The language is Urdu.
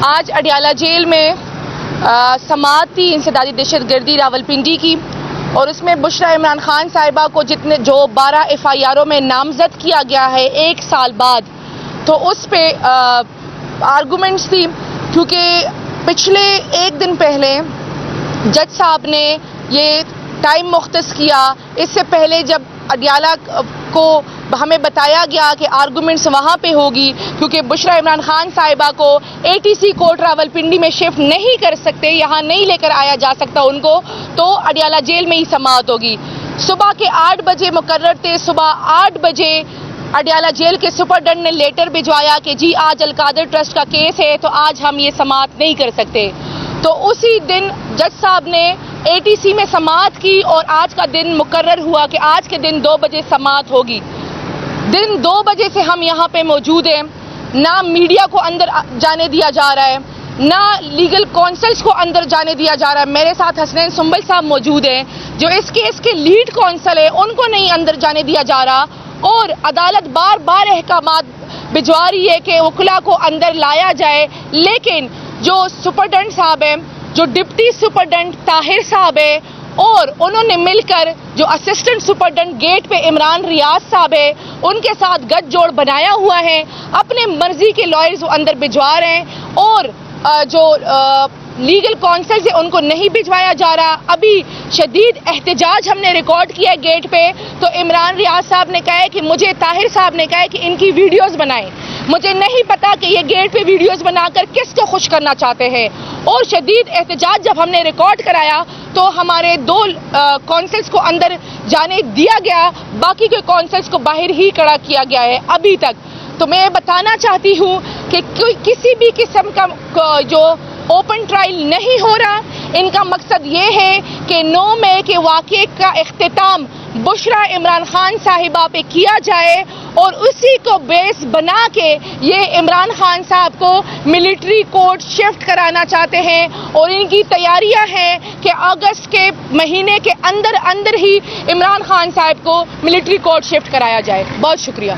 آج اڈیالہ جیل میں سماعت تھی انسدادی دہشت گردی راولپنڈی کی، اور اس میں بشریٰ عمران خان صاحبہ کو جو 12 FIRوں میں نامزد کیا گیا ہے 1 سال بعد، تو اس پہ آرگومنٹس تھی، کیونکہ پچھلے 1 دن پہلے جج صاحب نے یہ ٹائم مختص کیا۔ اس سے پہلے جب اڈیالہ کو ہمیں بتایا گیا کہ آرگومنٹس وہاں پہ ہوگی، کیونکہ بشریٰ عمران خان صاحبہ کو ATC کورٹ راولپنڈی میں شفٹ نہیں کر سکتے، یہاں نہیں لے کر آیا جا سکتا ان کو، تو اڈیالہ جیل میں ہی سماعت ہوگی۔ صبح کے 8 بجے مقرر تھے، صبح 8 بجے اڈیالہ جیل کے سپرڈنٹ نے لیٹر بھجوایا کہ جی آج القادر ٹرسٹ کا کیس ہے، تو آج ہم یہ سماعت نہیں کر سکتے۔ تو اسی دن جج صاحب نے ATC میں سماعت کی، اور آج کا دن مقرر ہوا کہ آج کے دن 2 بجے سماعت ہوگی۔ دن 2 بجے سے ہم یہاں پہ موجود ہیں، نہ میڈیا کو اندر جانے دیا جا رہا ہے، نہ لیگل کونسلز کو اندر جانے دیا جا رہا ہے۔ میرے ساتھ حسنین سنبل صاحب موجود ہیں جو اس کیس کے لیڈ کونسل ہیں، ان کو نہیں اندر جانے دیا جا رہا، اور عدالت بار بار احکامات بھجوا رہی ہے کہ وکلاء کو اندر لایا جائے، لیکن جو سپرڈنٹ صاحب ہیں، جو ڈپٹی سپرڈنٹ طاہر صاحب ہیں، اور انہوں نے مل کر جو اسسٹنٹ سپرڈنٹ گیٹ پہ عمران ریاض صاحب ہے ان کے ساتھ گٹھ جوڑ بنایا ہوا ہے، اپنے مرضی کے لائرز اندر بھجوا رہے ہیں، اور جو لیگل کونسلز ہیں ان کو نہیں بھجوایا جا رہا۔ ابھی شدید احتجاج ہم نے ریکارڈ کیا ہے گیٹ پہ، تو عمران ریاض صاحب نے کہا ہے کہ مجھے طاہر صاحب نے کہا ہے کہ ان کی ویڈیوز بنائیں، مجھے نہیں پتا کہ یہ گیٹ پہ ویڈیوز بنا کر کس کو خوش کرنا چاہتے ہیں۔ اور شدید احتجاج جب ہم نے ریکارڈ کرایا تو ہمارے 2 کونسلز کو اندر جانے دیا گیا، باقی کے کونسلز کو باہر ہی کھڑا کیا گیا ہے ابھی تک۔ تو میں بتانا چاہتی ہوں کہ کسی بھی قسم کا جو اوپن ٹرائل نہیں ہو رہا، ان کا مقصد یہ ہے کہ 9 مئی کے واقعے کا اختتام بشریٰ عمران خان صاحبہ پہ کیا جائے، اور اسی کو بیس بنا کے یہ عمران خان صاحب کو ملٹری کورٹ شفٹ کرانا چاہتے ہیں، اور ان کی تیاریاں ہیں کہ اگست کے مہینے کے اندر ہی عمران خان صاحب کو ملٹری کورٹ شفٹ کرایا جائے۔ بہت شکریہ۔